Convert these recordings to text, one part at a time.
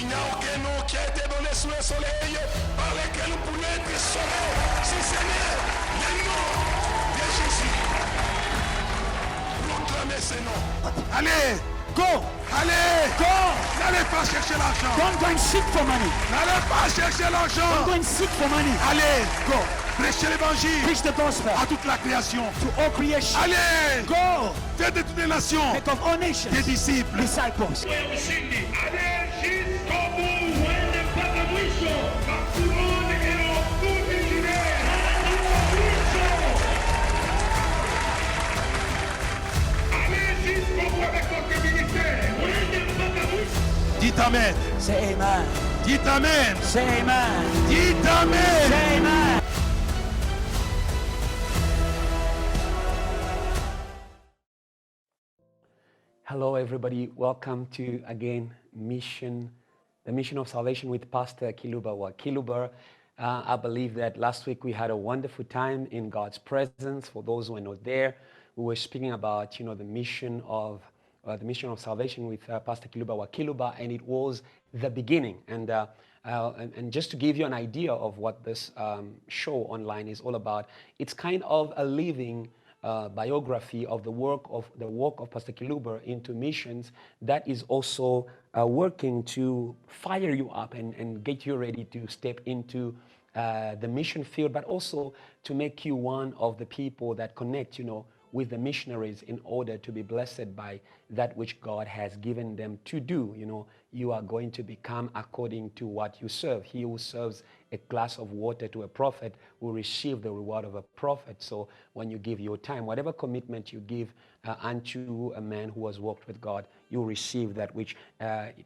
Il n'y a aucun nom qui a été donné sous le soleil par lequel nous pouvons être sauvés. Si ce n'est le nom de Jésus. Proclamez ce nom. Allez, Go. allez, Go. n'allez pas chercher l'argent. Don't go and seek for money. N'allez pas chercher Don't l'argent. go and seek for money. Allez, Go. prêchez l'évangile Preach the gospel à toute la création. to all creation. Allez, Go. faites de toutes les nations Make of all nations des disciples. disciples. Dites Amen. Say amen. Dites Amen. Say amen. Dites Amen. Say amen. Hello, everybody. Welcome to, again, the Mission of Salvation with Pastor Kiluba. Kiluba, I believe that last week we had a wonderful time in God's presence. For those who are not there, we were speaking about, the mission of salvation with Pastor Kiluba, and it was the beginning. And just to give you an idea of what this show online is all about, it's kind of a living biography of the work of Pastor Kiluba into missions that is also working to fire you up and get you ready to step into the mission field, but also to make you one of the people that connect, with the missionaries in order to be blessed by that which God has given them to do. You are going to become according to what you serve. He who serves a glass of water to a prophet will receive the reward of a prophet. So when you give your time, whatever commitment you give unto a man who has walked with God, you receive that which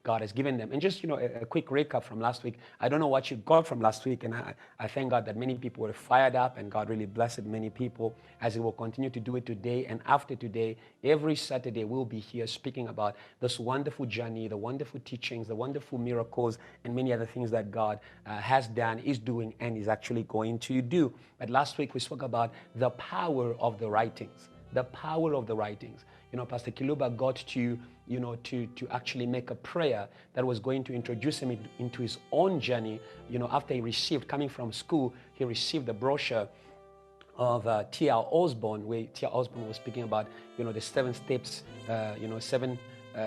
God has given them. And just, a quick recap from last week. I don't know what you got from last week, and I thank God that many people were fired up, and God really blessed many people as He will continue to do it today and after today. Every Saturday, we'll be here speaking about this wonderful journey, the wonderful teachings, the wonderful miracles, and many other things that God has done, is doing, and is actually going to do. But last week, we spoke about the power of the writings. The power of the writings. Pastor Kiluba got to actually make a prayer that was going to introduce him into his own journey. After he received, coming from school, he received the brochure of T.R. Osborne, where T.R. Osborne was speaking about, the 7 steps, 7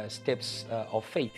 steps of faith.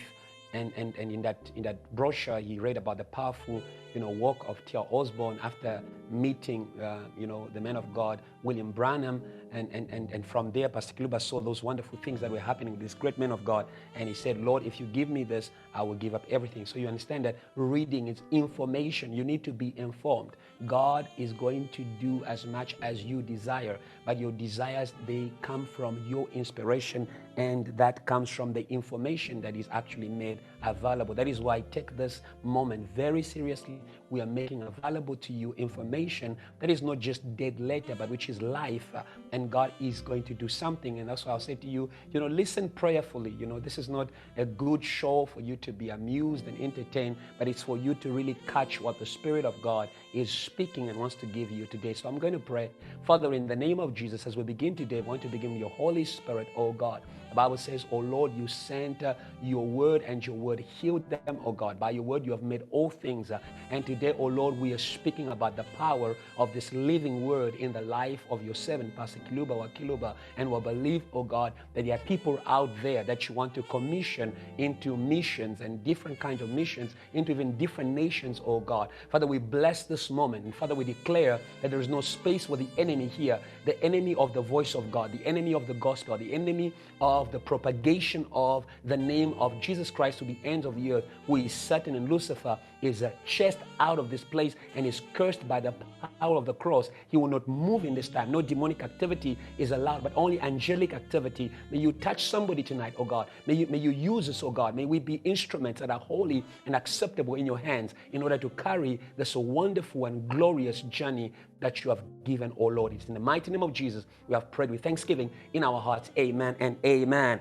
And in that brochure, he read about the powerful, work of T.R. Osborne after meeting, the man of God, William Branham. And from there, Pastor Kiluba saw those wonderful things that were happening with this great man of God. And he said, Lord, if you give me this, I will give up everything. So you understand that reading is information. You need to be informed. God is going to do as much as you desire, but your desires, they come from your inspiration, and that comes from the information that is actually made available. That is why take this moment very seriously. We are making available to you information that is not just dead letter, but which is life, and God is going to do something. And that's why I'll say to you, listen prayerfully. This is not a good show for you to be amused and entertained, but it's for you to really catch what the Spirit of God is speaking and wants to give you today. So I'm going to pray. Father, in the name of Jesus, as we begin today, I want to begin with your Holy Spirit, oh God. The Bible says, oh Lord, you sent your word, and your word healed them, oh God. By your word, you have made all things. And today, oh Lord, we are speaking about the power of this living word in the life of your servant, Pastor Kiluba. And we believe, oh God, that there are people out there that you want to commission into missions and different kinds of missions, into even different nations, oh God. Father, we bless this moment. And Father, we declare that there is no space for the enemy here, the enemy of the voice of God, the enemy of the gospel, the enemy of the propagation of the name of Jesus Christ to the ends of the earth, who is Satan, and Lucifer is chased out of this place and is cursed by the power of the cross. He will not move in this time. No demonic activity is allowed, but only angelic activity. May you touch somebody tonight, oh God. May you use us, oh God. May we be instruments that are holy and acceptable in your hands in order to carry this wonderful and glorious journey that you have given, oh Lord. It's in the mighty name of Jesus we have prayed with thanksgiving in our hearts. Amen and amen.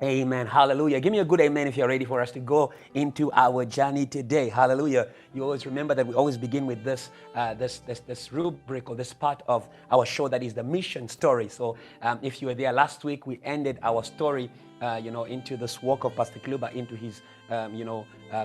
Amen. Hallelujah. Give me a good amen if you're ready for us to go into our journey today. Hallelujah. You always remember that we always begin with this rubric or this part of our show that is the mission story. So if you were there last week, we ended our story into this walk of Pastor Kiluba, into his,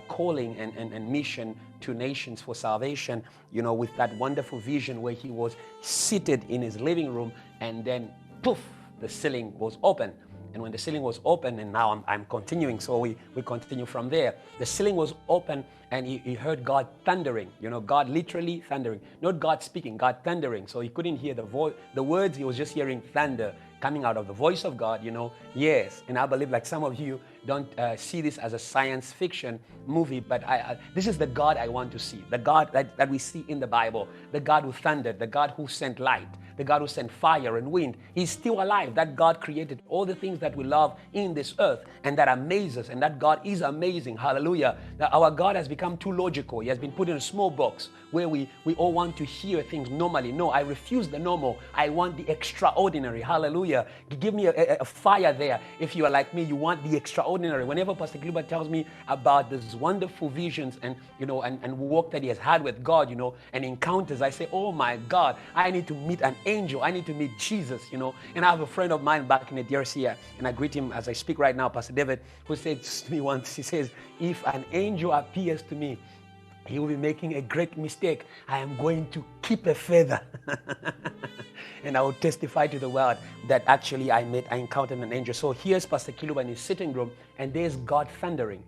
calling and mission to nations for salvation, with that wonderful vision where he was seated in his living room, and then poof, the ceiling was open. And when the ceiling was open, and now I'm continuing, so we continue from there. The ceiling was open, and he heard God thundering, God literally thundering. Not God speaking, God thundering. So he couldn't hear the words, he was just hearing thunder coming out of the voice of God, Yes, and I believe like some of you don't see this as a science fiction movie, but this is the God I want to see, the God that we see in the Bible, the God who thundered, the God who sent light, the God who sent fire and wind. He's still alive. That God created all the things that we love in this earth, and that amazes, and that God is amazing. Hallelujah. Now, our God has become too logical. He has been put in a small box where we all want to hear things normally. No, I refuse the normal. I want the extraordinary. Hallelujah. Give me a fire there. If you are like me, you want the extraordinary. Whenever Pastor Kiluba tells me about these wonderful visions and work that he has had with God, and encounters, I say, oh my God, I need to meet an angel. I need to meet Jesus, And I have a friend of mine back in the DRC, and I greet him as I speak right now, Pastor David, who said to me once, he says, if an angel appears to me, he will be making a great mistake. I am going to keep a feather. And I will testify to the world that actually I encountered an angel. So here's Pastor Kiluba in his sitting room, and there's God thundering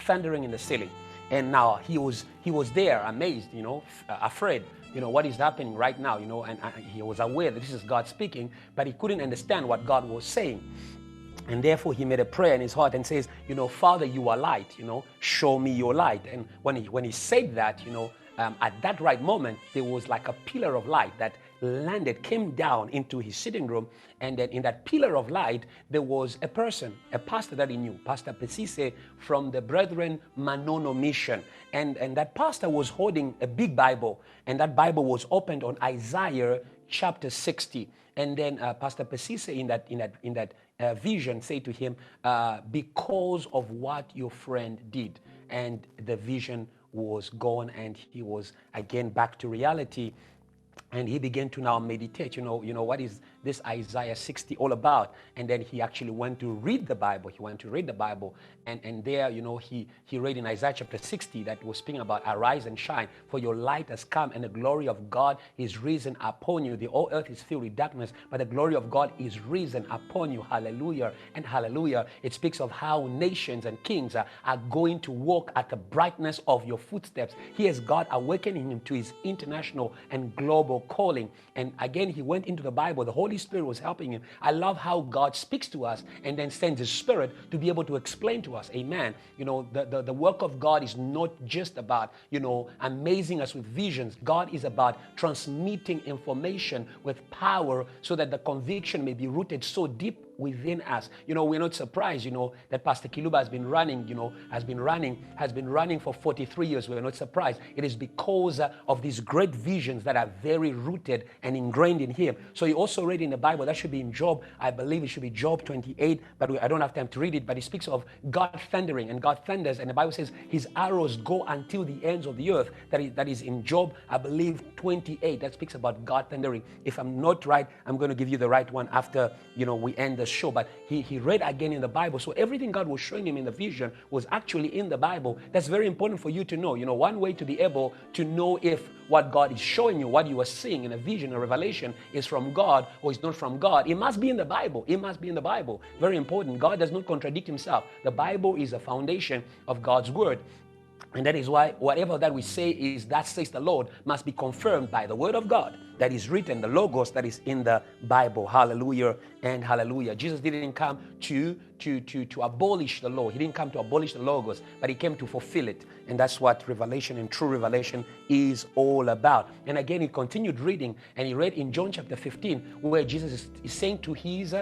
in the ceiling. And now he was there, amazed, afraid, what is happening right now, and he was aware that this is God speaking, but he couldn't understand what God was saying. And therefore he made a prayer in his heart and says, Father, you are light, show me your light. And when he said that, at that right moment, there was like a pillar of light that came down into his sitting room. And then in that pillar of light, there was a person, a pastor that he knew, Pastor Pesise from the Brethren Manono Mission. And that pastor was holding a big Bible, and that Bible was opened on Isaiah chapter 60. And then Pastor Pesise in that vision said to him, because of what your friend did. And the vision was gone, and he was again back to reality. And he began to now meditate, what is this Isaiah 60 all about? And then he actually went to read the Bible. And there, he read in Isaiah chapter 60 that was speaking about arise and shine, for your light has come, and the glory of God is risen upon you. The whole earth is filled with darkness, but the glory of God is risen upon you. Hallelujah and hallelujah. It speaks of how nations and kings are going to walk at the brightness of your footsteps. Here's God awakening him to his international and global calling. And again, he went into the Bible. The Holy Spirit was helping him. I love how God speaks to us and then sends his Spirit to be able to explain to us. Amen. The work of God is not just about, amazing us with visions. God is about transmitting information with power so that the conviction may be rooted so deep within us. We're not surprised, that Pastor Kiluba has been running for 43 years. We're not surprised. It is because of these great visions that are very rooted and ingrained in him. So he also read in the Bible, that should be in Job, I believe it should be Job 28, but I don't have time to read it, but it speaks of God thundering, and God thunders, and the Bible says his arrows go until the ends of the earth. That is in Job, I believe 28, that speaks about God thundering. If I'm not right, I'm going to give you the right one after, we end the show. But he read again in the Bible. So everything God was showing him in the vision was actually in the Bible. That's very important for you to know. One way to be able to know if what God is showing you, what you are seeing in a vision or revelation is from God or is not from God, it must be in the Bible. It must be in the Bible. Very important. God does not contradict himself. The Bible is a foundation of God's word. And that is why whatever that we say is that says the Lord must be confirmed by the word of God that is written, the logos that is in the Bible. Hallelujah and hallelujah. Jesus didn't come to abolish the law. He didn't come to abolish the logos, but he came to fulfill it. And that's what revelation and true revelation is all about. And again, he continued reading, and he read in John chapter 15, where Jesus is saying to his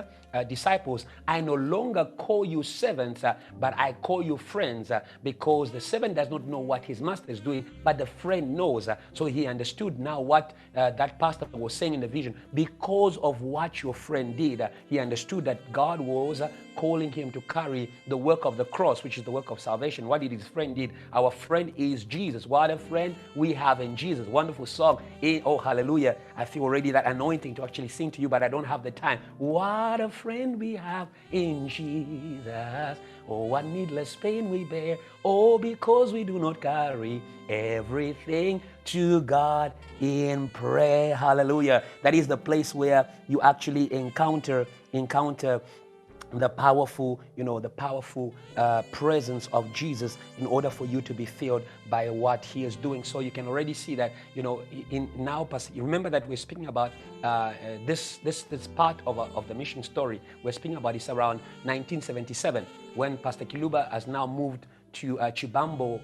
disciples, I no longer call you servants, but I call you friends, because the servant does not know what his master is doing, but the friend knows. So he understood now what that pastor was saying in the vision, because of what your friend did, he understood that God was calling him to carry the work of the cross, which is the work of salvation. What did his friend did? Our friend is Jesus. What a friend we have in Jesus. Wonderful song. Oh, hallelujah. I feel already that anointing to actually sing to you, but I don't have the time. What a friend we have in Jesus. Oh, what needless pain we bear. Oh, because we do not carry everything to God in prayer. Hallelujah. That is the place where you actually encounter the powerful, presence of Jesus in order for you to be filled by what he is doing. So you can already see that, in now, you remember that we're speaking about this part of the mission story. We're speaking about is around 1977 when Pastor Kiluba has now moved to Chibambo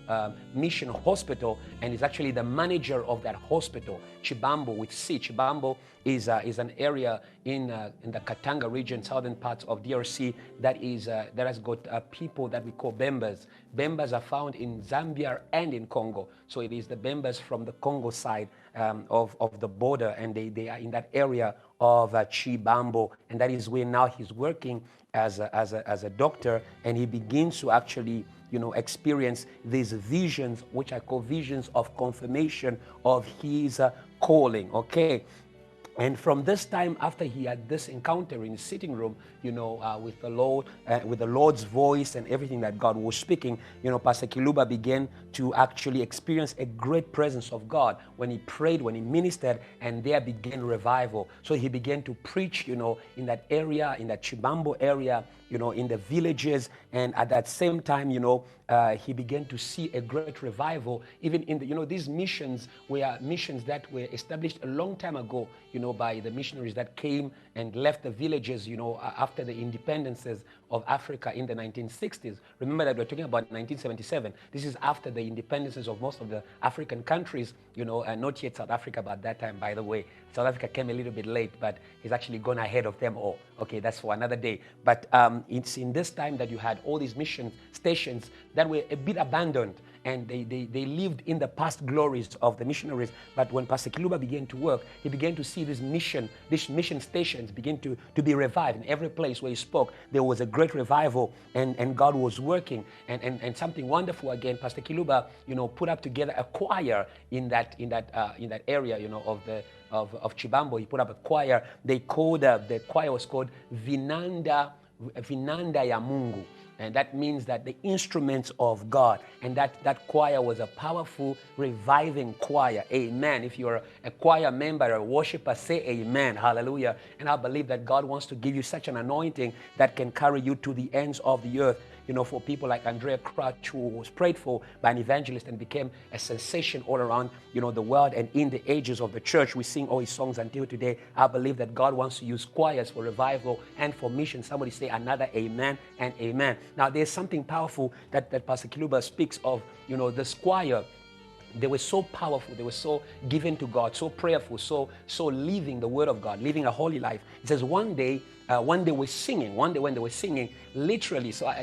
Mission Hospital and is actually the manager of that hospital. Chibambo with C. Chibambo is an area in the Katanga region, southern parts of DRC that has got people that we call Bembas. Bembas are found in Zambia and in Congo. So it is the Bembas from the Congo side of the border, and they are in that area of Chibambo, and that is where now he's working as a doctor, and he begins to actually experience these visions, which I call visions of confirmation of his calling. Okay. And from this time, after he had this encounter in his sitting room, with the Lord, with the Lord's voice and everything that God was speaking, Pastor Kiluba began to actually experience a great presence of God when he prayed, when he ministered, and there began revival. So he began to preach, in that area, in that Chibambo area, in the villages, and at that same time, he began to see a great revival, even in the, these missions were missions that were established a long time ago, by the missionaries that came and left the villages, after the independences of Africa in the 1960s. Remember that we're talking about 1977. This is after the independences of most of the African countries, and not yet South Africa, but at that time, by the way. South Africa came a little bit late, but he's actually gone ahead of them all. Okay, that's for another day. But it's in this time that you had all these mission stations that were a bit abandoned, and they lived in the past glories of the missionaries. But when Pastor Kiluba began to work, he began to see these mission stations begin to be revived. In every place where he spoke, there was a great revival, and God was working. And something wonderful again, Pastor Kiluba, put up together a choir in that area, of Chibambo. He put up a choir. They called the choir was called Vinanda ya Mungu. And that means that the instruments of God. And that choir was a powerful, reviving choir. Amen. If you're a choir member, a worshiper, say amen. Hallelujah. And I believe that God wants to give you such an anointing that can carry you to the ends of the earth. For people like Andrea Crouch, who was prayed for by an evangelist and became a sensation all around, the world and in the ages of the church. We sing all his songs until today. I believe that God wants to use choirs for revival and for mission. Somebody say another amen and amen. Now, there's something powerful that Pastor Kiluba speaks of, this choir. They were so powerful. They were so given to God, so prayerful, so living the word of God, living a holy life. It says one day when they were singing, literally, so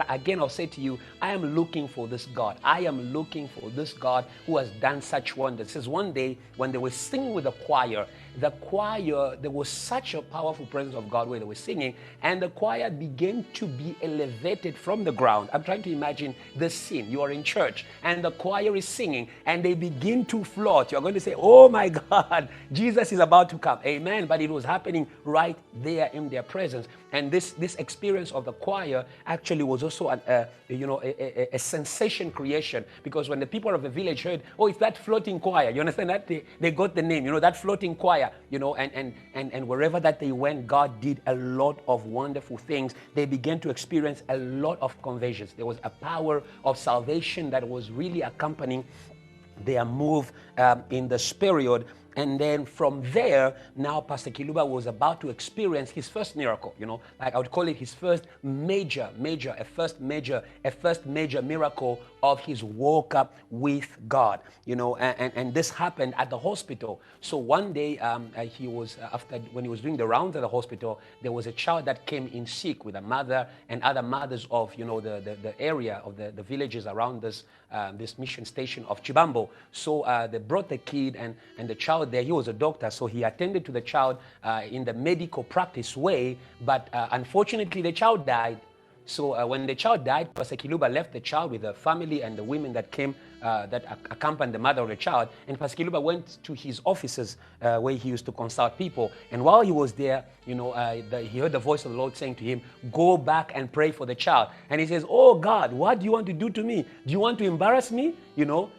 again, I'll say to you, I am looking for this God. I am looking for this God who has done such wonders. It says one day when they were singing with the choir, there was such a powerful presence of God where they were singing, and the choir began to be elevated from the ground. I'm trying to imagine this scene. You are in church, and the choir is singing, and they begin to float. You're going to say, oh my God, Jesus is about to come. Amen. But it was happening right there in their presence. And this experience of the choir actually was also a sensation creation, because when the people of the village heard, oh, it's that floating choir, you understand that? They got the name, that floating choir, and wherever that they went, God did a lot of wonderful things. They began to experience a lot of conversions. There was a power of salvation that was really accompanying their move in this period. And then from there, now Pastor Kiluba was about to experience his first miracle, like I would call it his first major miracle of his walk up with God, and this happened at the hospital. So one day he was, when he was doing the rounds at the hospital, there was a child that came in sick with a mother and other mothers of, the area of the villages around this mission station of Chibambo. So they brought the kid, and the child child there. He was a doctor, so he attended to the child in the medical practice way, but unfortunately the child died. So when the child died, Pastor Kiluba left the child with the family and the women that came, that accompanied the mother of the child. And Pastor Kiluba went to his offices where he used to consult people. And while he was there, he heard the voice of the Lord saying to him, go back and pray for the child. And he says, oh God, what do you want to do to me? Do you want to embarrass me?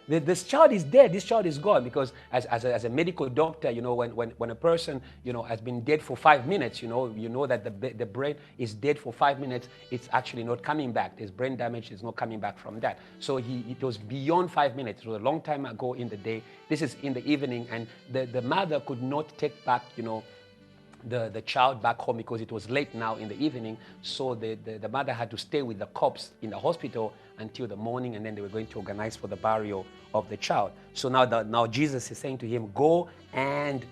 This child is dead. This child is gone. Because as a medical doctor, when a person, has been dead for 5 minutes, you know that the brain is dead for 5 minutes, it's actually not coming back. There's brain damage is not coming back from that. So it was beyond 5 minutes. It was a long time ago in the day. This is in the evening, and the mother could not take back, the child back home because it was late now in the evening. So the mother had to stay with the corpse in the hospital until the morning, and then they were going to organize for the burial of the child. So now Jesus is saying to him, go and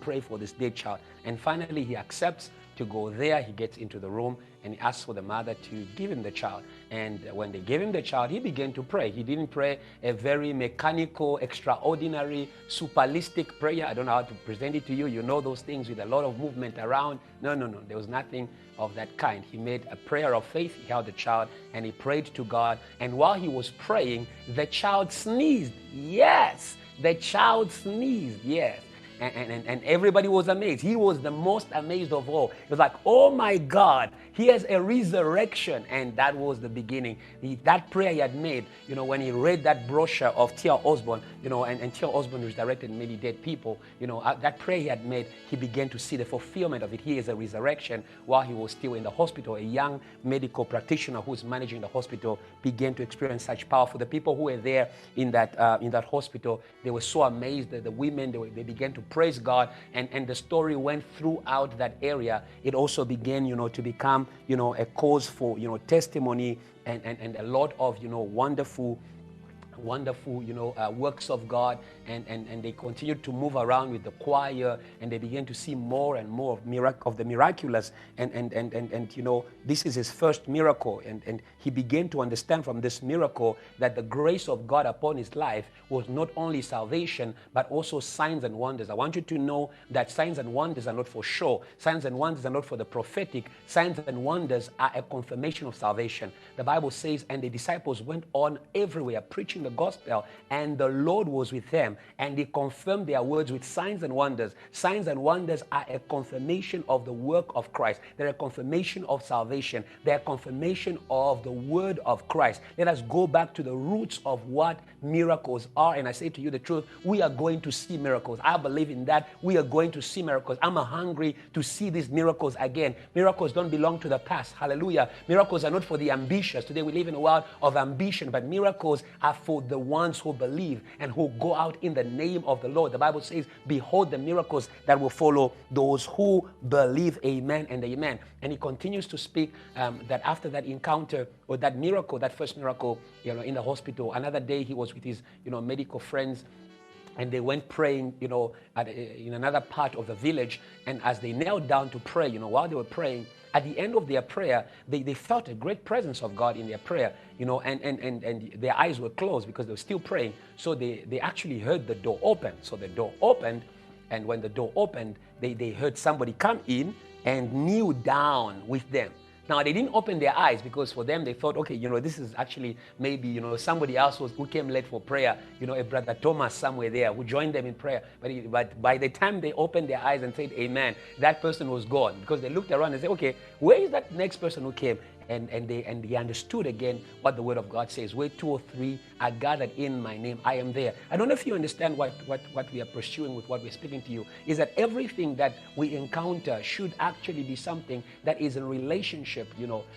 pray for this dead child. And finally he accepts to go there. He gets into the room and he asks for the mother to give him the child. And when they gave him the child, he began to pray. He didn't pray a very mechanical, extraordinary, superlistic prayer. I don't know how to present it to you. You know those things with a lot of movement around. No. There was nothing of that kind. He made a prayer of faith. He held the child and he prayed to God. And while he was praying, the child sneezed. Yes, the child sneezed. Yes. And everybody was amazed. He was the most amazed of all. It was like, oh my God, here's a resurrection. And that was the beginning. That prayer he had made, when he read that brochure of T.L. Osborne, and T.L. Osborne resurrected many dead people, that prayer he had made, he began to see the fulfillment of it. Here is a resurrection while he was still in the hospital. A young medical practitioner who's managing the hospital began to experience such power. For the people who were there in that hospital, they were so amazed that the women, they began to praise God, and the story went throughout that area. It also began, to become, a cause for, testimony and a lot of, wonderful works of God, and they continued to move around with the choir, and they began to see more and more of the miraculous, and this is his first miracle, and he began to understand from this miracle that the grace of God upon his life was not only salvation but also signs and wonders. I want you to know that signs and wonders are not for show. Signs and wonders are not for the prophetic. Signs and wonders are a confirmation of salvation. The Bible says, and the disciples went on everywhere preaching the gospel, and the Lord was with them, and they confirmed their words with signs and wonders. Signs and wonders are a confirmation of the work of Christ. They're a confirmation of salvation. They're a confirmation of the word of Christ. Let us go back to the roots of what miracles are, and I say to you the truth, we are going to see miracles. I believe in that. We are going to see miracles. I'm hungry to see these miracles again. Miracles don't belong to the past. Hallelujah. Miracles are not for the ambitious. Today we live in a world of ambition, but miracles are for the ones who believe and who go out in the name of the Lord. The Bible says, behold the miracles that will follow those who believe. Amen and amen. And he continues to speak that after that encounter or that miracle, that first miracle, in the hospital, another day he was with his, medical friends, and they went praying, in another part of the village. And as they knelt down to pray, while they were praying, at the end of their prayer, they felt a great presence of God in their prayer, and their eyes were closed because they were still praying. So they actually heard the door open. So the door opened, and when the door opened, they heard somebody come in and kneel down with them. Now, they didn't open their eyes because for them, they thought, okay, this is actually maybe, somebody else who came late for prayer, a brother Thomas somewhere there who joined them in prayer. But by the time they opened their eyes and said, amen, that person was gone, because they looked around and said, okay, where is that next person who came? And they understood again what the word of God says. Where 2 or 3 are gathered in my name, I am there. I don't know if you understand what we are pursuing with what we're speaking to you, is that everything that we encounter should actually be something that is in relationship,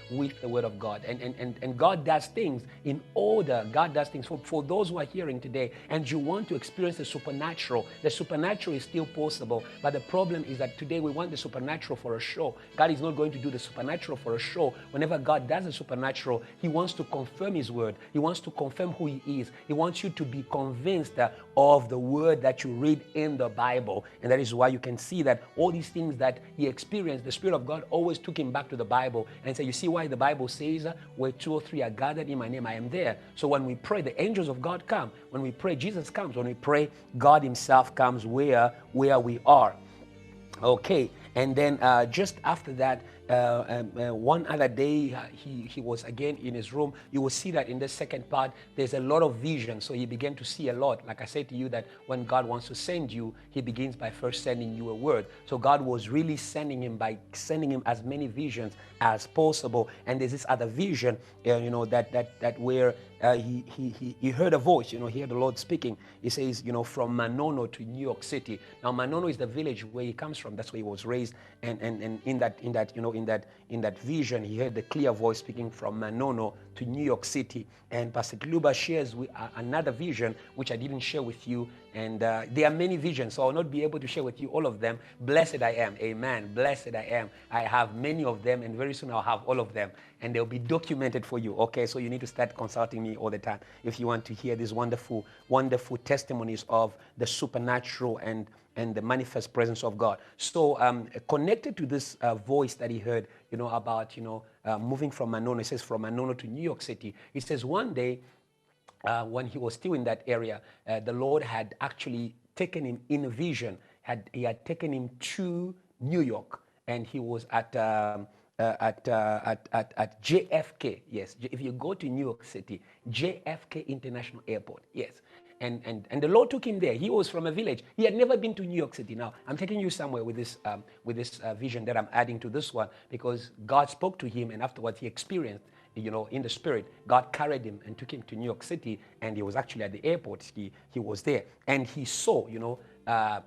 with the word of God. And God does things in order. God does things for those who are hearing today, and you want to experience the supernatural is still possible. But the problem is that today we want the supernatural for a show. God is not going to do the supernatural for a show. Whenever whenever God does a supernatural, he wants to confirm his word. He wants to confirm who he is. He wants you to be convinced of the word that you read in the Bible. And that is why you can see that all these things that he experienced, the Spirit of God always took him back to the Bible and said, you see why the Bible says, where 2 or 3 are gathered in my name, I am there. So when we pray, the angels of God come. When we pray, Jesus comes. When we pray, God himself comes where we are. Okay, and then just after that, one other day, he was again in his room. You will see that in the second part, there's a lot of vision. So he began to see a lot. Like I said to you, that when God wants to send you, he begins by first sending you a word. So God was really sending him by sending him as many visions as possible. And there's this other vision, that where he heard a voice, he heard the Lord speaking. He says, from Manono to New York City. Now, Manono is the village where he comes from. That's where he was raised. And in that vision, he heard the clear voice speaking from Manono to New York City. And Pastor Kiluba shares another vision, which I didn't share with you. And there are many visions, so I'll not be able to share with you all of them. Blessed I am. Amen. Blessed I am. I have many of them, and very soon I'll have all of them. And they'll be documented for you. Okay, so you need to start consulting me all the time if you want to hear these wonderful, wonderful testimonies of the supernatural and the manifest presence of God. So connected to this voice that he heard, about, moving from Manono. It says from Manono to New York City. He says one day, when he was still in that area, the Lord had actually taken him in a vision. He had taken him to New York, and he was at JFK. Yes, if you go to New York City, JFK International Airport. Yes. And the Lord took him there. He was from a village. He had never been to New York City. Now, I'm taking you somewhere with this vision that I'm adding to this one, because God spoke to him, and afterwards he experienced, in the spirit, God carried him and took him to New York City, and he was actually at the airport. He was there, and he saw, and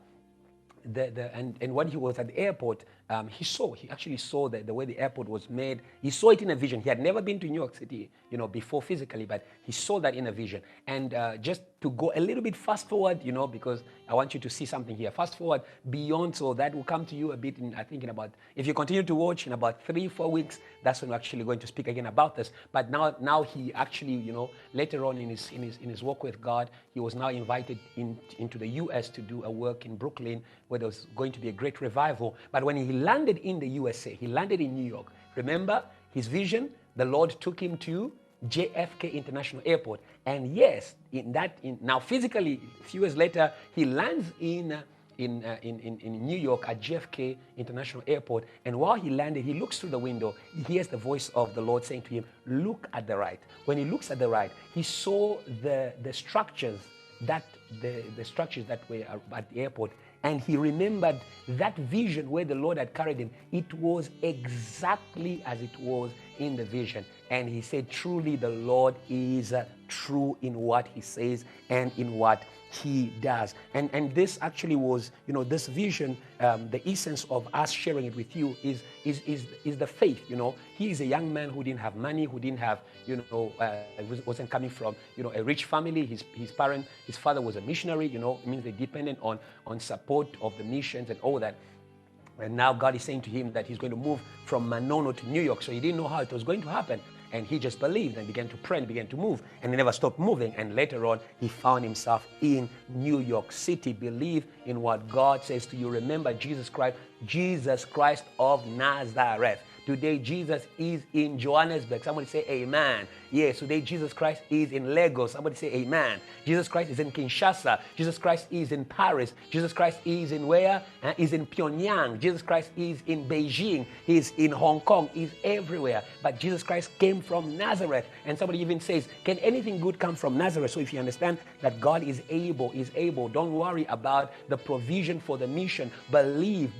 when he was at the airport, he actually saw the way the airport was made. He saw it in a vision. He had never been to New York City, before physically, but he saw that in a vision. And just to go a little bit fast forward, because I want you to see something here. Fast forward beyond, so that will come to you a bit if you continue to watch, in about 3-4 weeks, that's when we're actually going to speak again about this. But now he actually, later on in his walk with God, he was now invited into the U.S. to do a work in Brooklyn, where there was going to be a great revival. But when he landed in the USA, he landed in New York. Remember his vision? The Lord took him to JFK International Airport. And yes, now physically, a few years later, he lands in New York at JFK International Airport. And while he landed, he looks through the window. He hears the voice of the Lord saying to him, look at the right. When he looks at the right, he saw the structures that were at the airport. And he remembered that vision where the Lord had carried him. It was exactly as it was in the vision. And he said, truly the Lord is true in what he says and in what he does. And this actually was, this vision, the essence of us sharing it with you is the faith. He is a young man who didn't have money, who didn't have, wasn't coming from, a rich family. His father was a missionary, it means they depended on support of the missions and all that. And now God is saying to him that he's going to move from Manono to New York. So he didn't know how it was going to happen. And he just believed and began to pray and began to move. And he never stopped moving. And later on, he found himself in New York City. Believe in what God says to you. Remember Jesus Christ of Nazareth. Today, Jesus is in Johannesburg. Somebody say amen. Yes, today Jesus Christ is in Lagos. Somebody say amen. Jesus Christ is in Kinshasa. Jesus Christ is in Paris. Jesus Christ is in where? Is in Pyongyang. Jesus Christ is in Beijing. He's in Hong Kong. He's everywhere. But Jesus Christ came from Nazareth. And somebody even says, can anything good come from Nazareth? So if you understand that God is able. Don't worry about the provision for the mission. Believe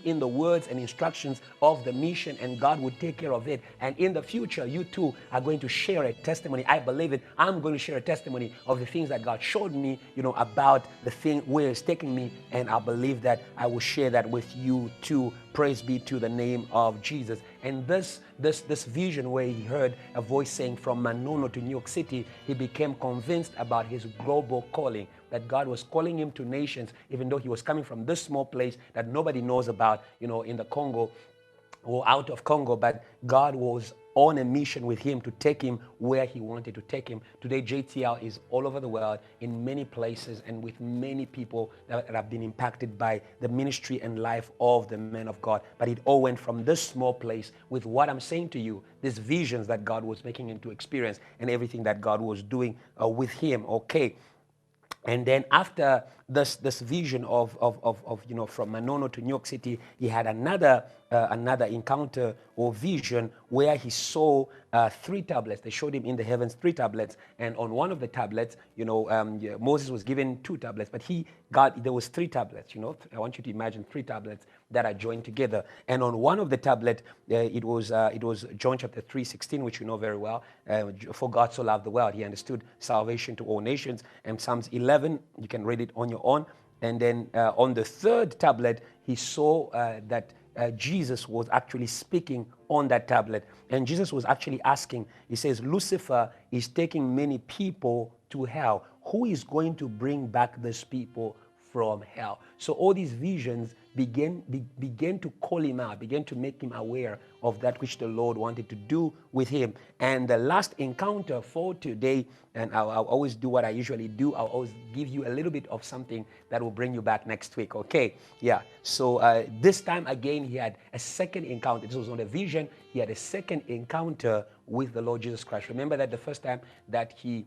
in the words and instructions of the mission, and God will take care of it. And in the future, you too are going to share a testimony. I believe it. I'm going to share a testimony of the things that God showed me, about the thing where it's taking me. And I believe that I will share that with you too. Praise be to the name of Jesus. And this vision where he heard a voice saying from Manono to New York City, he became convinced about his global calling, that God was calling him to nations, even though he was coming from this small place that nobody knows about, in the Congo or out of Congo, but God was on a mission with him to take him where he wanted to take him. Today, JTL is all over the world, in many places, and with many people that have been impacted by the ministry and life of the man of God. But it all went from this small place with what I'm saying to you, these visions that God was making him to experience and everything that God was doing with him. Okay. And then after this vision of from Manono to New York City, he had another encounter or vision where he saw 3 tablets. They showed him in the heavens 3 tablets, and on one of the tablets, Moses was given 2 tablets, but there was 3 tablets. I want you to imagine 3 tablets that are joined together, and on one of the tablet, it was John chapter 3:16, which you know very well. For God so loved the world, he understood salvation to all nations, and Psalms 11. You can read it on your own. And then on the 3rd tablet, he saw that Jesus was actually speaking on that tablet. And Jesus was actually asking, he says, Lucifer is taking many people to hell. Who is going to bring back these people from hell? So all these visions began to call him out, began to make him aware of that which the Lord wanted to do with him. And the last encounter for today, and I'll always do what I usually do, I'll always give you a little bit of something that will bring you back next week, okay? Yeah, so this time again, he had a second encounter. This was not a vision, he had a second encounter with the Lord Jesus Christ. Remember that the first time that he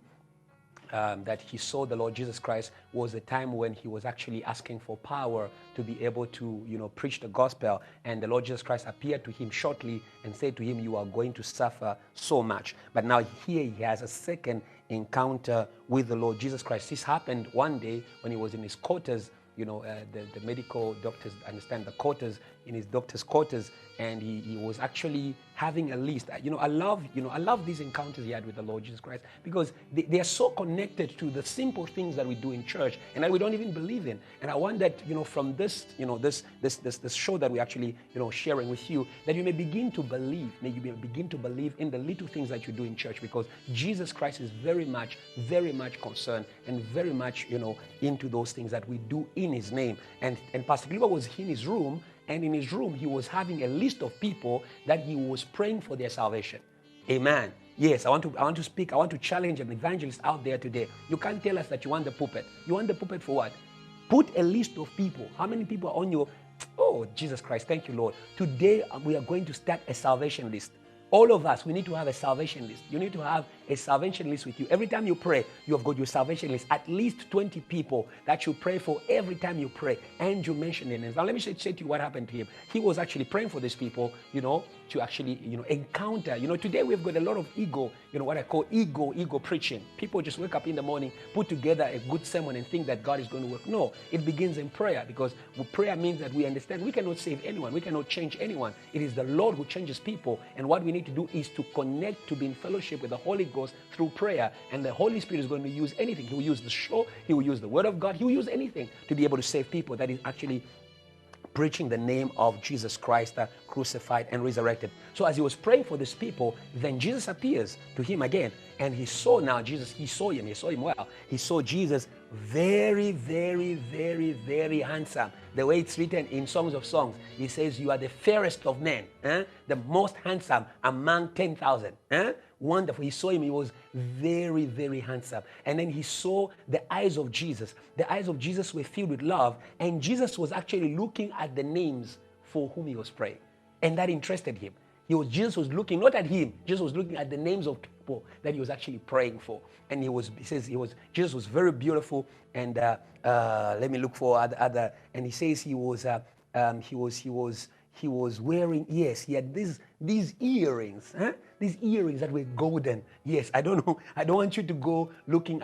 saw the Lord Jesus Christ was the time when he was actually asking for power to be able to, preach the gospel. And the Lord Jesus Christ appeared to him shortly and said to him, you are going to suffer so much. But now here he has a second encounter with the Lord Jesus Christ. This happened one day when he was in his quarters. The medical doctors understand the quarters, in his doctor's quarters, and he was actually having a list. I love these encounters he had with the Lord Jesus Christ, because they are so connected to the simple things that we do in church and that we don't even believe in. And I want that, from this, this show that we actually, sharing with you, that you may begin to believe, in the little things that you do in church, because Jesus Christ is very much concerned and very much, into those things that we do in his name. And Pastor Kiluba was in his room, and in his room, he was having a list of people that he was praying for their salvation. Amen. Yes, I want to challenge an evangelist out there today. You can't tell us that you want the pulpit. You want the pulpit for what? Put a list of people. How many people are on your... Oh, Jesus Christ, thank you, Lord. Today, we are going to start a salvation list. All of us, we need to have a salvation list. You need to have a salvation list with you. Every time you pray, you have got your salvation list. At least 20 people that you pray for every time you pray. And you mention their names. Now, let me say to you what happened to him. He was actually praying for these people, to actually, encounter. Today we've got a lot of ego, what I call ego preaching. People just wake up in the morning, put together a good sermon and think that God is going to work. No, it begins in prayer, because prayer means that we understand we cannot save anyone. We cannot change anyone. It is the Lord who changes people. And what we need to do is to connect, to be in fellowship with the Holy Ghost through prayer. And the Holy Spirit is going to use anything. He will use the show. He will use the word of God. He will use anything to be able to save people. That is actually preaching the name of Jesus Christ, crucified and resurrected. So as he was praying for these people, then Jesus appears to him again. And he saw Jesus, he saw him well. He saw Jesus very, very, very, very handsome. The way it's written in Songs of Songs, he says, you are the fairest of men, the most handsome among 10,000. Wonderful. He saw him. He was very, very handsome. And then he saw the eyes of Jesus. The eyes of Jesus were filled with love. And Jesus was actually looking at the names for whom he was praying. And that interested him. Jesus was looking not at him. Jesus was looking at the names of people that he was actually praying for. And Jesus was very beautiful. And let me look for other. And he says he was wearing, yes, he had these earrings, these earrings that were golden. Yes, I don't know. I don't want you to go looking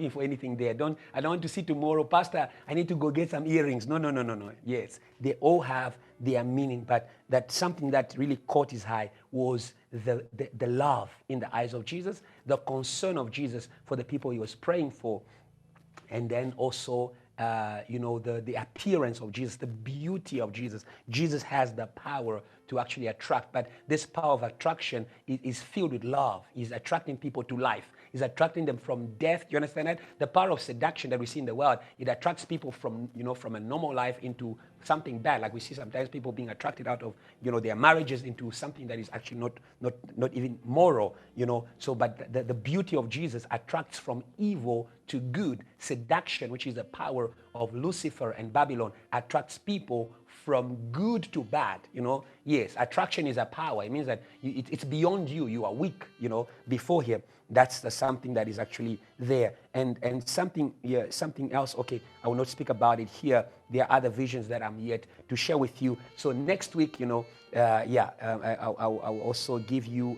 for anything there. I don't want to see tomorrow, Pastor, I need to go get some earrings. No. Yes, they all have their meaning, but that something that really caught his eye was the love in the eyes of Jesus, the concern of Jesus for the people he was praying for, and then also the appearance of Jesus, the beauty of Jesus. Jesus has the power to actually attract, but this power of attraction is filled with love. He's attracting people to life. It's attracting them from death. You understand that? The power of seduction that we see in the world, it attracts people from, from a normal life into something bad. Like we see sometimes people being attracted out of, their marriages into something that is actually not even moral, So, but the beauty of Jesus attracts from evil to good. Seduction, which is the power of Lucifer and Babylon, attracts people from good to bad, Yes, attraction is a power. It means that it's beyond you. You are weak, before him. That's something that is actually there. And something else, okay, I will not speak about it here. There are other visions that I'm yet to share with you. So next week, I'll also give you,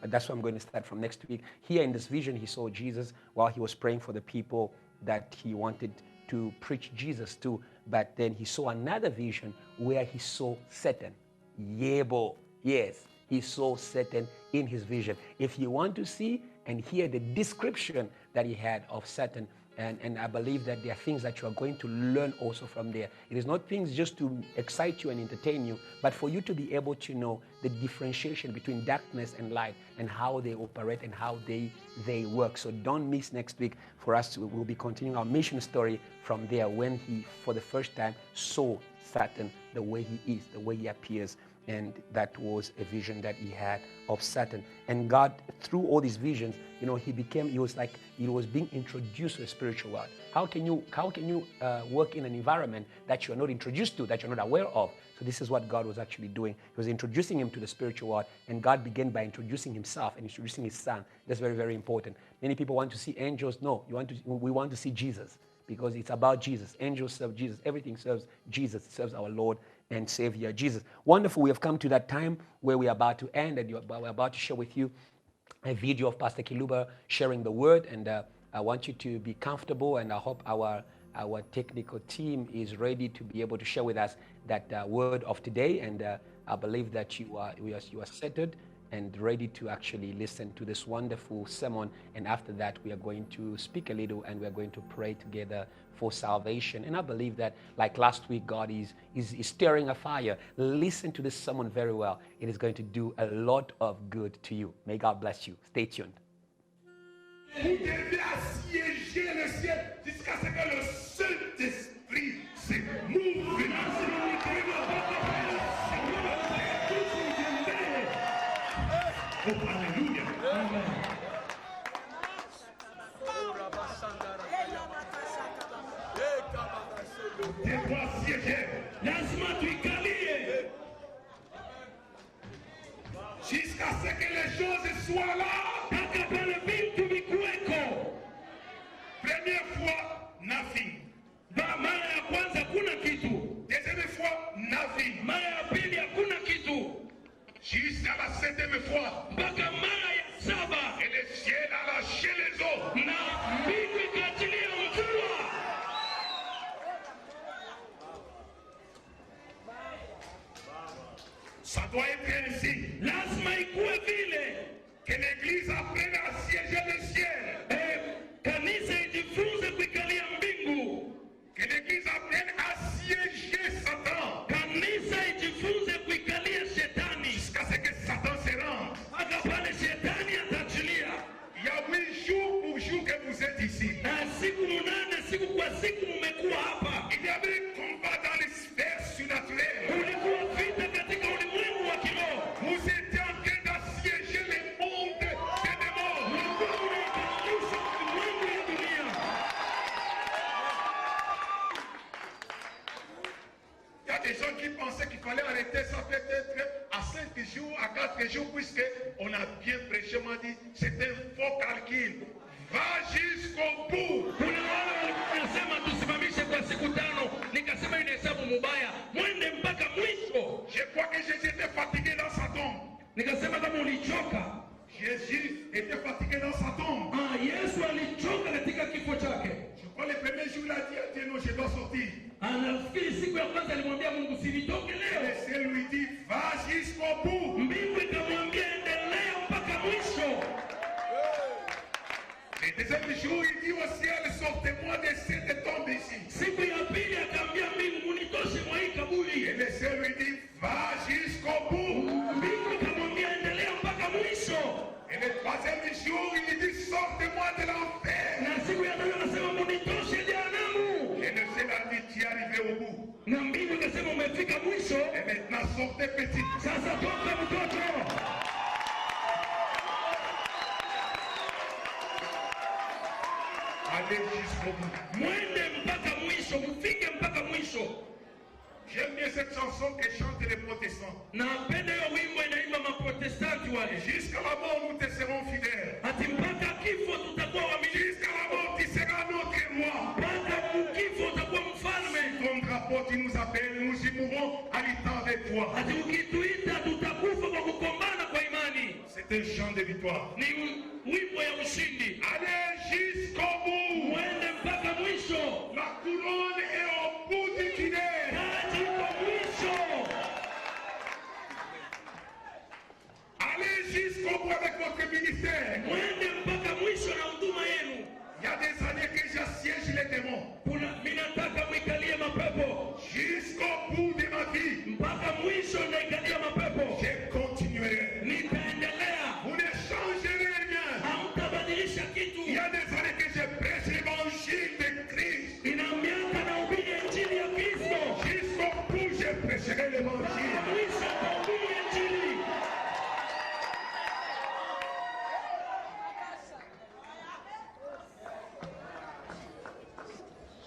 that's what I'm going to start from next week. Here in this vision, he saw Jesus while he was praying for the people that he wanted to preach Jesus to. But then he saw another vision where he saw Satan. Yebo. Yes, he saw Satan in his vision. If you want to see and hear the description that he had of Satan, and I believe that there are things that you are going to learn also from there. It is not things just to excite you and entertain you, but for you to be able to know the differentiation between darkness and light and how they operate and how they work. So don't miss next week. For us, we'll be continuing our mission story from there when he, for the first time, saw Satan the way he is, the way he appears. And that was a vision that he had of Satan. And God, through all these visions, he was being introduced to a spiritual world. How can you work in an environment that you're not introduced to, that you're not aware of? So this is what God was actually doing. He was introducing him to the spiritual world, and God began by introducing himself and introducing his son. That's very, very important. Many people want to see angels. No, we want to see Jesus, because it's about Jesus. Angels serve Jesus. Everything serves Jesus. It serves our Lord and Savior Jesus. Wonderful. We have come to that time where we are about to end, and we're about to share with you a video of Pastor Kiluba sharing the word. And I want you to be comfortable, and I hope our technical team is ready to be able to share with us that word of today. And I believe that you are settled and ready to actually listen to this wonderful sermon. And after that, we are going to speak a little, and we are going to pray together for salvation. And I believe that, like last week, God is stirring a fire. Listen to this sermon very well. It is going to do a lot of good to you. May God bless you. Stay tuned. Vous devez assiéger le ciel jusqu'à ce que le Saint-Esprit se mouve. Oh, alléluia. Tu dois siéger. Lazima tuikalie. Jusqu'à ce que les choses soient là. Première fois, nothing. Mara ya kwanza kuna kitu. Deuxième fois, nothing. Mara ya pili hakuna kitu. Jusqu'à la septième fois. Mpaka mara ya saba. Et le ciel a lâché les eaux. Na mbingu ikaachilia mvua. Ça doit être ainsi. Lazima ikuwe vile. Que l'église apprenne à siéger le ciel. Kanisa ijifunze kuikalia mbingu. Que l'église apprenne à siéger Satan. Kanisa ijifunze kuikalia shetani. Jusqu'à ce que Satan se rende. Mpaka pale shetani atachilia. Il y a 8 jours pour jour que vous êtes ici. Na siku 8 siku kwa siku mmekuwa hapa. Il y avait un combat dans les sphères surnaturelles. Ulikuwa vita katika ulimwengu wa kiroho. Vous étiez en train d'assiéger les mondes des démons. Ulikuwa unaikalisha ulimwengu ya dunia. Il y a des gens qui pensaient qu'il fallait arrêter ça peut-être à 5 jours, à 4 jours, puisque on a bien prêché, m'a dit, c'est un faux calcul. Va jusqu'au bout. Kuna wale walisema tusimamishe kwa siku 5, nikasema ile hesabu mubaya, mwende mpaka mwisho. Je crois que Jésus était fatigué dans sa tombe. Nikasema kama ulichoka. Jésus était fatigué dans sa tombe. Yesu alichoka katika kifo chake. Je crois le premier jour il a dit à Dieu, non, je dois sortir. Anafikiri siku ya kwanza alimwambia Mungu usinitoke leo. Et c'est lui dit va jusqu'au bout. Mbingu ikamwambia endelea mpaka mwisho. Le deuxième jour il dit au ciel sortez-moi de cette tombe ici. Siku ya pili akamwambia mbingu munitoshe mwa hii kaburi. Et le ciel lui dit va jusqu'au bout. Mbingu ikamwambia endelea mpaka mwisho. Et le troisième troisième jour, il dit, sortez-moi de l'enfer. Na siku ya tatu anasema munitoshe jehanamu. Et le ciel a dit, tu es arrivé au bout. Na mbingu ikasema umefika mwisho. Et maintenant, sortez petit. Sasa toka mtoto. Allez jusqu'au bout. Mwende mpaka mwisho, mfike mpaka mwisho. J'aime bien cette chanson que chantent les protestants. Napenda hiyo wimbo inaimba maprotestanti wale. Jusqu'à la mort, nous te serons fidèles. Ati mpaka kifo tutakuwa waaminifu. Jusqu'à la mort, tu seras notre roi. Mpaka kifo utakuwa mfalme. Ton drapeau, tu nous appelles, nous y mourrons à l'état de toi. Ati ukituita tutakufa kwa kukombana kwa imani. C'est un chant de victoire. Ni wimbo ya ushindi. Allez jusqu'au bout. Mwende mpaka mwisho. La couronne est au bout du tunnel. Taji kwa mwisho. Allez jusqu'au bout avec votre ministère. Mwende mpaka mwisho na huduma yenu. Il y a des années que j'assiège les démons. Minataka mwikalie mapepo. Jusqu'au bout de ma vie. Mpaka mwisho naikalia mapepo. Je continuerai. Nitaendelea. Vous ne changerez rien. Hamtabadilisha kitu. Il y a des années que je prêche l'évangile de Christ. Ina miaka nahubiri injili ya Kristo. Jusqu'au bout, je prêcherai l'évangile. Mwisho nahubiri injili.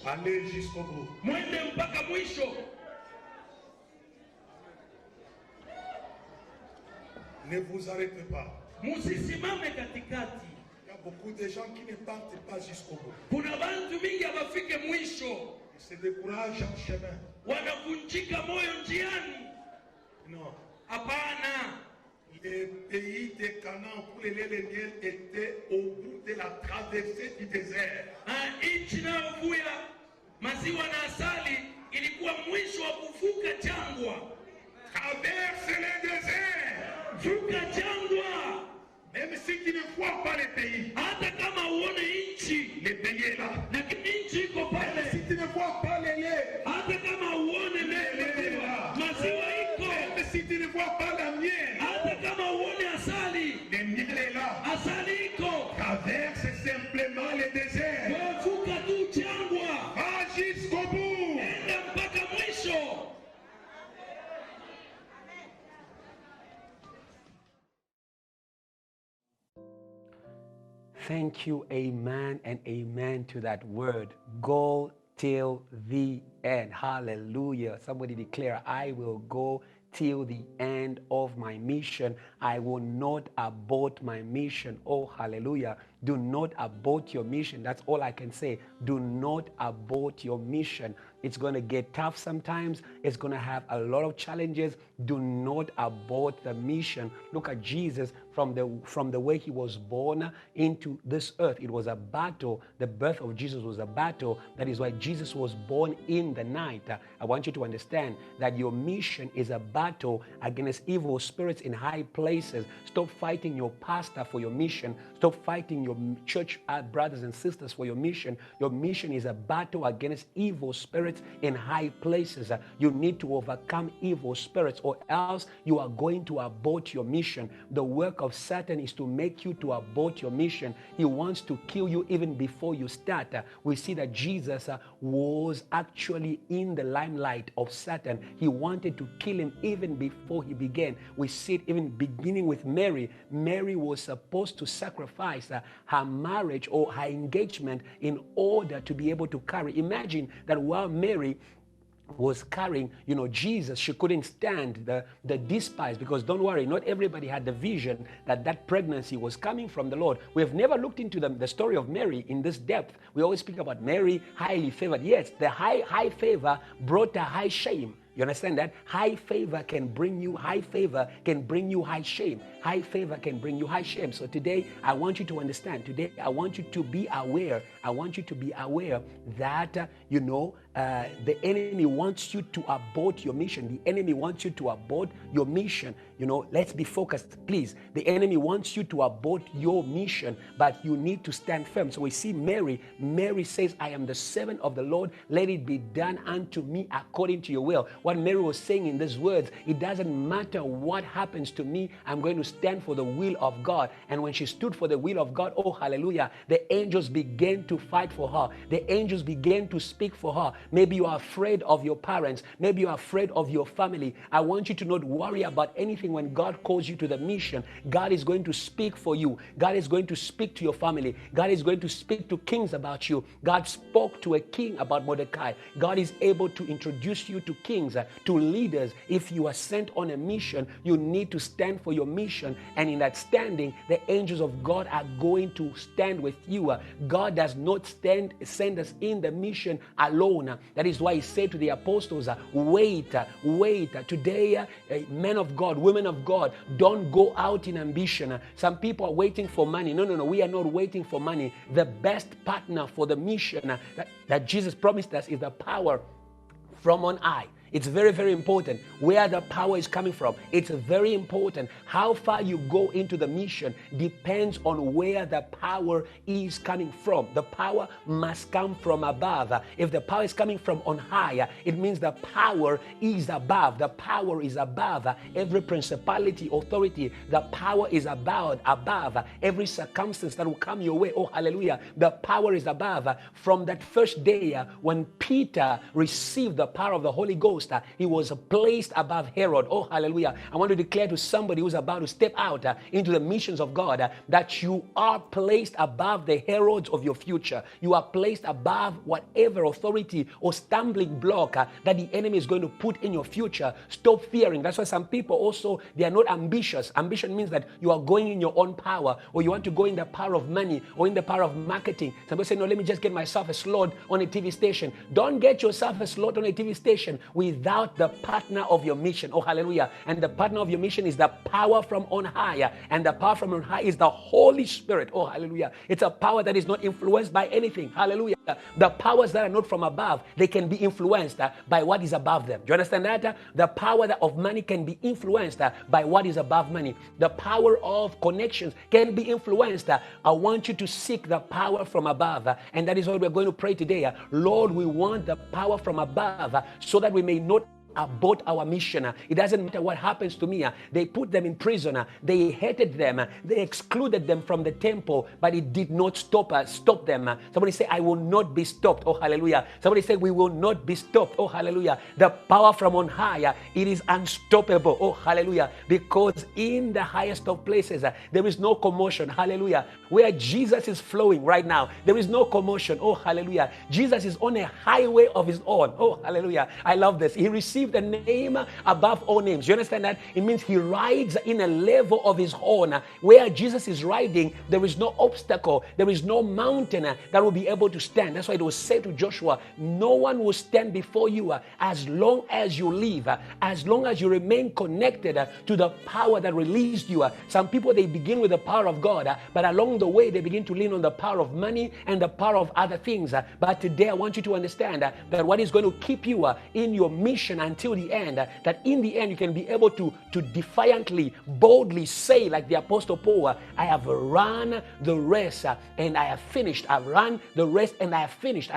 Allez jusqu'au bout. Mwende mpaka mwisho. Ne vous arrêtez pas. Musisimame katikati. Il y a beaucoup de gens qui ne partent pas jusqu'au bout. Kuna bantu mingi hawafike mwisho. Ils se découragent en chemin. Wanavunjika moyo njiani. Non. Hapana. Les pays de Canaan pour les lait et le miel étaient au bout de la traversée du désert. Nchi inayovuya maziwa na asali ilikuwa mwisho wa kuvuka jangwa. Traverse le désert. Vuka jangwa. Même si tu ne vois pas les pays, Hata kama uone nchi, le pays est là. lakini nchi iko Même pale. si tu ne vois pas les laits, Hata kama uone maziwa, maziwa iko. même si tu ne vois pas la miel, Hata kama uone asali, le miel est là. asali iko. Traverse simplement le désert. Vuka tu jangwa. Va jusqu'au bout. Enda mpaka mwisho. Thank you, amen and amen to that word. Go till the end. Hallelujah. Somebody declare, I will go till the end of my mission. I will not abort my mission. Oh, hallelujah. Do not abort your mission. That's all I can say. Do not abort your mission. It's going to get tough sometimes. It's going to have a lot of challenges. Do not abort the mission. Look at Jesus from the way he was born into this earth. It was a battle. The birth of Jesus was a battle. That is why Jesus was born in the night. I want you to understand that your mission is a battle against evil spirits in high places. Stop fighting your pastor for your mission. Stop fighting your church brothers and sisters for your mission. Your mission is a battle against evil spirits in high places. You need to overcome evil spirits, or else you are going to abort your mission. The work of Satan is to make you to abort your mission. He wants to kill you even before you start. We see that Jesus was actually in the limelight of Satan. He wanted to kill him even before he began. We see it even beginning with Mary. Mary was supposed to sacrifice her marriage or her engagement in order to be able to carry. Imagine that while Mary was carrying, Jesus, she couldn't stand the despise, because don't worry, not everybody had the vision that pregnancy was coming from the Lord. We have never looked into the story of Mary in this depth. We always speak about Mary, highly favored. Yes, the high favor brought her high shame. You understand that? High favor can bring you high shame. High favor can bring you high shame. So today, I want you to understand. Today, I want you to be aware. I want you to be aware that, the enemy wants you to abort your mission. The enemy wants you to abort your mission. Let's be focused, please. The enemy wants you to abort your mission, but you need to stand firm. So we see Mary. Mary says, I am the servant of the Lord. Let it be done unto me according to your will. What Mary was saying in these words, it doesn't matter what happens to me, I'm going to stand for the will of God. And when she stood for the will of God, oh hallelujah, the angels began to fight for her. The angels began to speak for her. Maybe you are afraid of your parents. Maybe you are afraid of your family. I want you to not worry about anything. When God calls you to the mission, God is going to speak for you. God is going to speak to your family. God is going to speak to kings about you. God spoke to a king about Mordecai. God is able to introduce you to kings, to leaders. If you are sent on a mission, you need to stand for your mission. And in that standing, the angels of God are going to stand with you. God does not send us in the mission alone. That is why he said to the apostles, wait. Today, men of God, women of God, don't go out in ambition. Some people are waiting for money. No. We are not waiting for money. The best partner for the mission that Jesus promised us is the power from on high. It's very, very important where the power is coming from. It's very important. How far you go into the mission depends on where the power is coming from. The power must come from above. If the power is coming from on high, it means the power is above. The power is above every principality, authority. The power is above every circumstance that will come your way. Oh, hallelujah. The power is above. From that first day when Peter received the power of the Holy Ghost, he was placed above Herod. Oh, hallelujah. I want to declare to somebody who's about to step out into the missions of God that you are placed above the Herods of your future. You are placed above whatever authority or stumbling block that the enemy is going to put in your future. Stop fearing. That's why some people also, they are not ambitious. Ambition means that you are going in your own power, or you want to go in the power of money or in the power of marketing. Some people say, no, let me just get myself a slot on a TV station. Don't get yourself a slot on a TV station without the partner of your mission. Oh, hallelujah. And the partner of your mission is the power from on high. And the power from on high is the Holy Spirit. Oh, hallelujah. It's a power that is not influenced by anything. Hallelujah. The powers that are not from above, they can be influenced by what is above them. Do you understand that? The power of money can be influenced by what is above money. The power of connections can be influenced. I want you to seek the power from above. And that is what we're going to pray today. Lord, we want the power from above so that we may not abort our mission. It doesn't matter what happens to me. They put them in prison. They hated them. They excluded them from the temple, but it did not stop them. Somebody say, I will not be stopped. Oh, hallelujah. Somebody say, we will not be stopped. Oh, hallelujah. The power from on high, it is unstoppable. Oh, hallelujah. Because in the highest of places, there is no commotion. Hallelujah. Where Jesus is flowing right now, there is no commotion. Oh, hallelujah. Jesus is on a highway of his own. Oh, hallelujah. I love this. He received the name above all names. You understand that? It means he rides in a level of his own. Where Jesus is riding, there is no obstacle, there is no mountain that will be able to stand. That's why it was said to Joshua, no one will stand before you as long as you live, as long as you remain connected to the power that released you. Some people, they begin with the power of God, but along the way, they begin to lean on the power of money and the power of other things. But today, I want you to understand that what is going to keep you in your mission until the end, that in the end you can be able to defiantly, boldly say, like the Apostle Paul, I have run the race and I have finished. I've run the race and I have finished.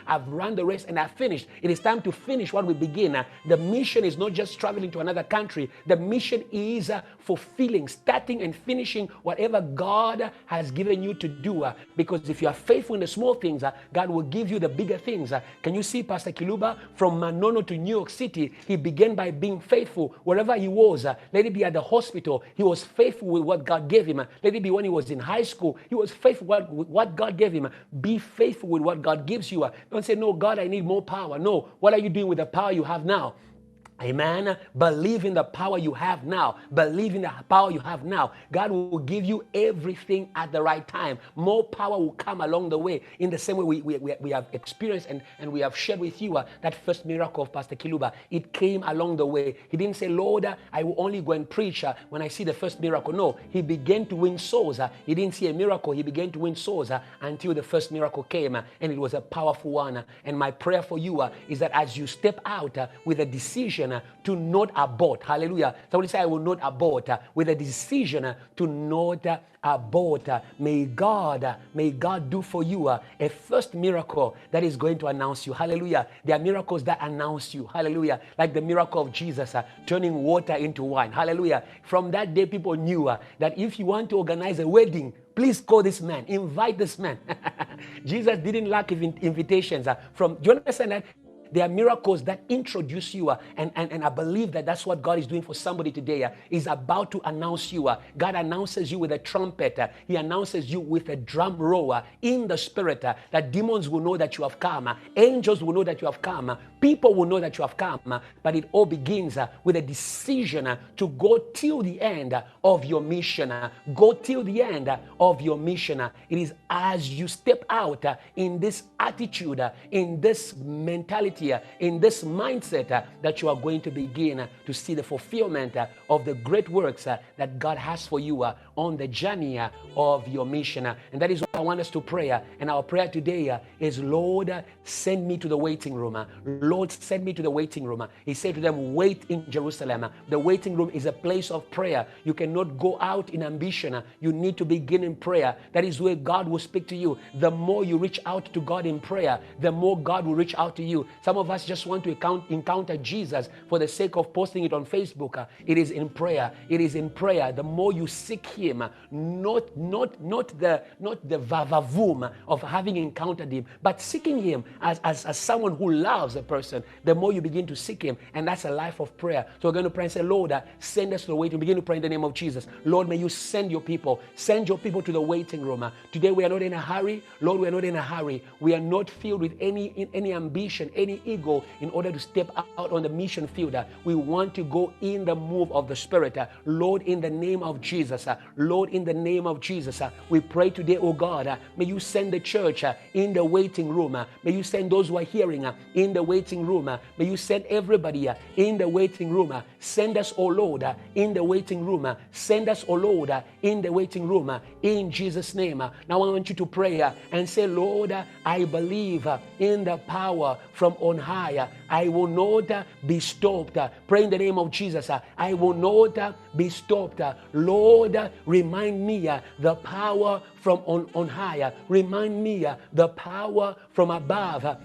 I've run the race and I've finished. It is time to finish what we begin. The mission is not just traveling to another country. The mission is fulfilling, starting and finishing whatever God has given you to do. Because if you are faithful in the small things, God will give you the bigger things. Can you see Pastor Kiluba from Manono to New York City? He began by being faithful wherever he was. Let it be at the hospital, he was faithful with what God gave him. Let it be when he was in high school, he was faithful with what God gave him. Be faithful with what God gives you. Don't say, no, God, I need more power. No, what are you doing with the power you have now? Amen. Believe in the power you have now. Believe in the power you have now. God will give you everything at the right time. More power will come along the way. In the same way we have experienced and we have shared with you that first miracle of Pastor Kiluba. It came along the way. He didn't say, Lord, I will only go and preach when I see the first miracle. No, he began to win souls. He didn't see a miracle. He began to win souls until the first miracle came. And it was a powerful one. And my prayer for you is that as you step out with a decision to not abort. Hallelujah. Somebody say, I will not abort. With a decision to not abort. May God do for you a first miracle that is going to announce you. Hallelujah. There are miracles that announce you. Hallelujah. Like the miracle of Jesus turning water into wine. Hallelujah. From that day, people knew that if you want to organize a wedding, please call this man. Invite this man. Jesus didn't lack invitations. Do you understand that? There are miracles that introduce you, and I believe that that's what God is doing for somebody today. Is about to announce you. God announces you with a trumpet. He announces you with a drum roll in the spirit. That demons will know that you have come. Angels will know that you have come. People will know that you have come. But it all begins with a decision to go till the end of your mission. Go till the end of your mission. It is as you step out in this attitude, in this mentality, in this mindset that you are going to begin to see the fulfillment of the great works that God has for you on the journey of your mission. And that is what I want us to pray. And our prayer today is, Lord, send me to the waiting room. Lord, send me to the waiting room. He said to them, wait in Jerusalem. The waiting room is a place of prayer. You cannot go out in ambition. You need to begin in prayer. That is where God will speak to you. The more you reach out to God in prayer, the more God will reach out to you. Some of us just want to encounter Jesus for the sake of posting it on Facebook. It is in prayer. It is in prayer. The more you seek Him, not the vavavoom of having encountered Him, but seeking Him as someone who loves a person. The more you begin to seek Him, and that's a life of prayer. So we're going to pray and say, Lord, send us to the waiting. Begin to pray in the name of Jesus. Lord, may you send your people. Send your people to the waiting room. Today we are not in a hurry. Lord, we are not in a hurry. We are not filled with any ambition, any ego in order to step out on the mission field. We want to go in the move of the Spirit. Lord, in the name of Jesus. Lord, in the name of Jesus. We pray today, oh God, may you send the church in the waiting room. May you send those who are hearing in the waiting room. May you send everybody in the waiting room. Send us, oh Lord, in the waiting room. Send us, oh Lord, in the waiting room. In Jesus' name. Now I want you to pray and say, Lord, I believe in the power from on high. I will not be stopped. Pray in the name of Jesus. I will not be stopped. Lord, remind me the power from on high. Remind me the power from above.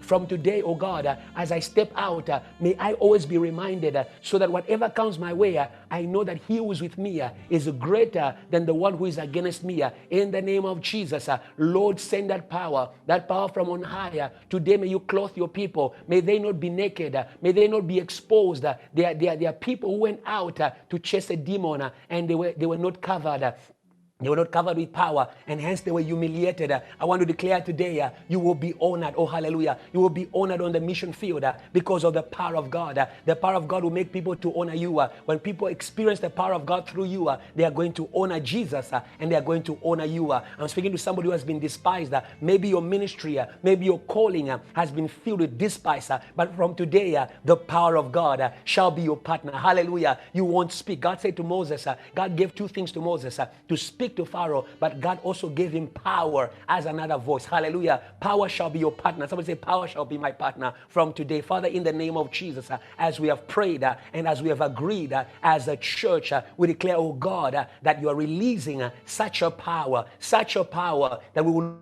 From today, oh God, as I step out, may I always be reminded so that whatever comes my way, I know that He who is with me is greater than the one who is against me. In the name of Jesus, Lord, send that power from on high. Today, may you clothe your people. May they not be naked. May they not be exposed. There are people who went out to chase a demon and they were not covered. They were not covered with power, and hence they were humiliated. I want to declare today, you will be honored. Oh, hallelujah. You will be honored on the mission field because of the power of God. The power of God will make people to honor you. When people experience the power of God through you, they are going to honor Jesus and they are going to honor you. I'm speaking to somebody who has been despised. Maybe your ministry, maybe your calling has been filled with despise. But from today, the power of God shall be your partner. Hallelujah. You won't speak. God said to Moses, God gave two things to Moses, to speak to Pharaoh, but God also gave him power as another voice. Hallelujah. Power shall be your partner. Somebody say, power shall be my partner from today. Father, in the name of Jesus, as we have prayed and as we have agreed as a church, we declare, oh God, that you are releasing such a power that we will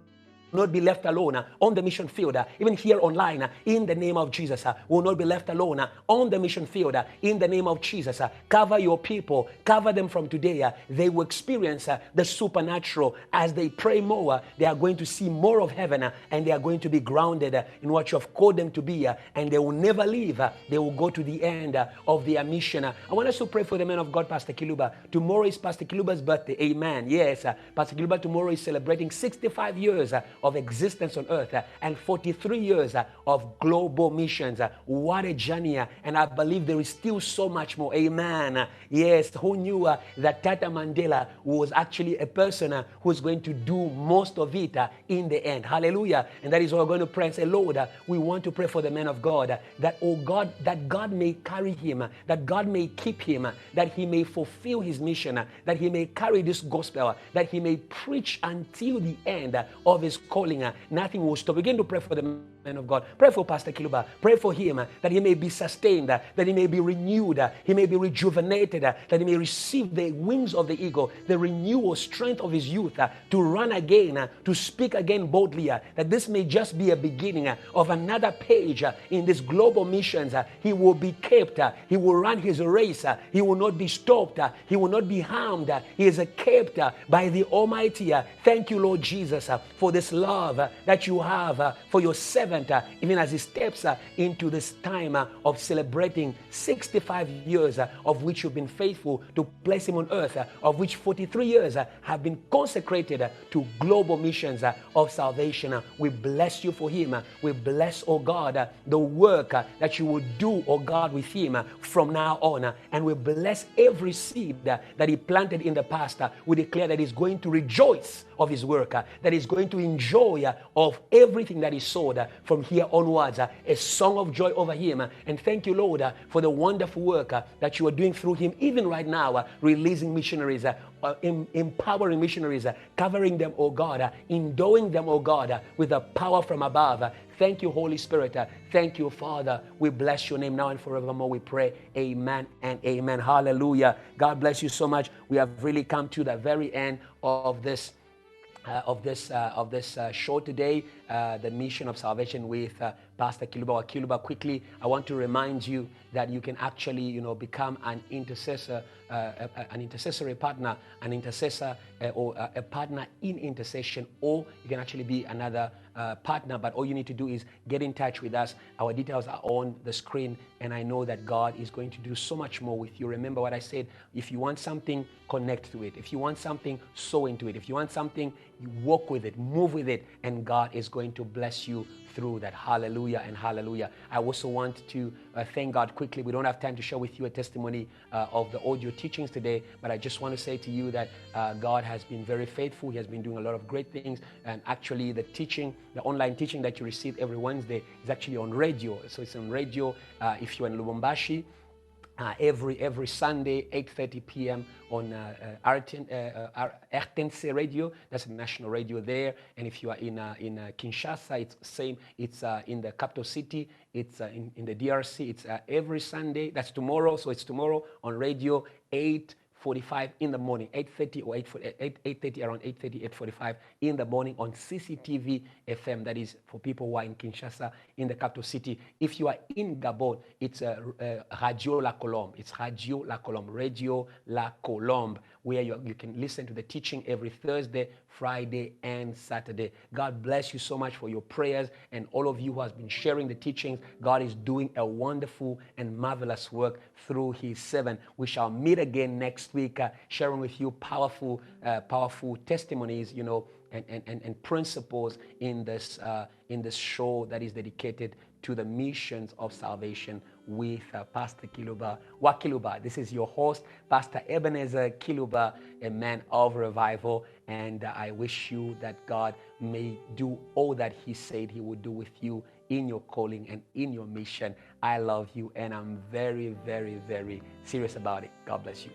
not be left alone on the mission field, even here online, in the name of Jesus. Will not be left alone on the mission field, in the name of Jesus. Cover your people, cover them from today. They will experience the supernatural. As they pray more, they are going to see more of heaven, and they are going to be grounded in what you have called them to be, and they will never leave. They will go to the end of their mission. I want us to pray for the man of God, Pastor Kiluba. Tomorrow is Pastor Kiluba's birthday. Amen. Yes, Pastor Kiluba tomorrow is celebrating 65 years of existence on earth and 43 years of global missions. What a journey. And I believe there is still so much more. Amen. Yes, who knew that Tata Mandela was actually a person who's going to do most of it in the end. Hallelujah. And that is what we're going to pray and say, Lord, we want to pray for the man of God, that, oh God, that God may carry him, that God may keep him, that he may fulfill his mission, that he may carry this gospel, that he may preach until the end of his calling. Nothing will stop. Begin to pray for the man of God. Pray for Pastor Kiluba. Pray for him that he may be sustained, that he may be renewed, he may be rejuvenated, that he may receive the wings of the eagle, the renewal strength of his youth to run again, to speak again boldly, that this may just be a beginning of another page in this global missions. He will be kept. He will run his race. He will not be stopped. He will not be harmed. He is kept by the Almighty. Thank you, Lord Jesus, for this love that you have for your servant, even as he steps into this time of celebrating 65 years of which you've been faithful to place him on earth, of which 43 years have been consecrated to global missions of salvation. We bless you for him. We bless, oh God, the work that you will do, oh God, with him from now on. And we bless every seed that he planted in the past. We declare that he's going to rejoice of his work, that he's going to enjoy of everything that he sowed from here onwards, a song of joy over him. And thank you, Lord, for the wonderful work that you are doing through him, even right now, releasing missionaries, empowering missionaries, covering them, oh God, endowing them, oh God, with the power from above. Thank you, Holy Spirit. Thank you, Father. We bless your name now and forevermore. We pray. Amen and amen. Hallelujah. God bless you so much. We have really come to the very end of this show today, the mission of salvation with Pastor Kiluba. Kiluba, quickly, I want to remind you that you can actually, become an intercessor, an intercessory partner, an intercessor or a partner in intercession, or you can actually be another partner. But all you need to do is get in touch with us. Our details are on the screen, and I know that God is going to do so much more with you. Remember what I said: if you want something, connect to it. If you want something, sow into it. If you want something, you walk with it, move with it, and God is going to bless you through that. Hallelujah and hallelujah. I also want to thank God quickly. We don't have time to share with you a testimony of the audio teachings today, but I just want to say to you that God has been very faithful. He has been doing a lot of great things. And actually the teaching, the online teaching that you receive every Wednesday is actually on radio. So it's on radio if you're in Lubumbashi. Every Sunday, 8:30 p.m. on RTNC radio. That's the national radio there. And if you are in Kinshasa, it's same. It's in the capital city. It's in the DRC. It's every Sunday. That's tomorrow. So it's tomorrow on radio, 8:45 in the morning, 8:30 or 8:30, around 8:30, 8:45 in the morning on CCTV FM. That is for people who are in Kinshasa, in the capital city. If you are in Gabon, it's Radio La Colombe. It's Radio La Colombe, Radio La Colombe, where you can listen to the teaching every Thursday, Friday, and Saturday. God bless you so much for your prayers, and all of you who has been sharing the teachings. God is doing a wonderful and marvelous work through his servant. We shall meet again next week, sharing with you powerful testimonies, and principles in this show that is dedicated to the missions of salvation with Pastor Kiluba Wakiluba. This is your host, Pastor Ebenezer Kiluba, a man of revival, and I wish you that God may do all that he said he would do with you in your calling and in your mission. I love you, and I'm very, very, very serious about it. God bless you.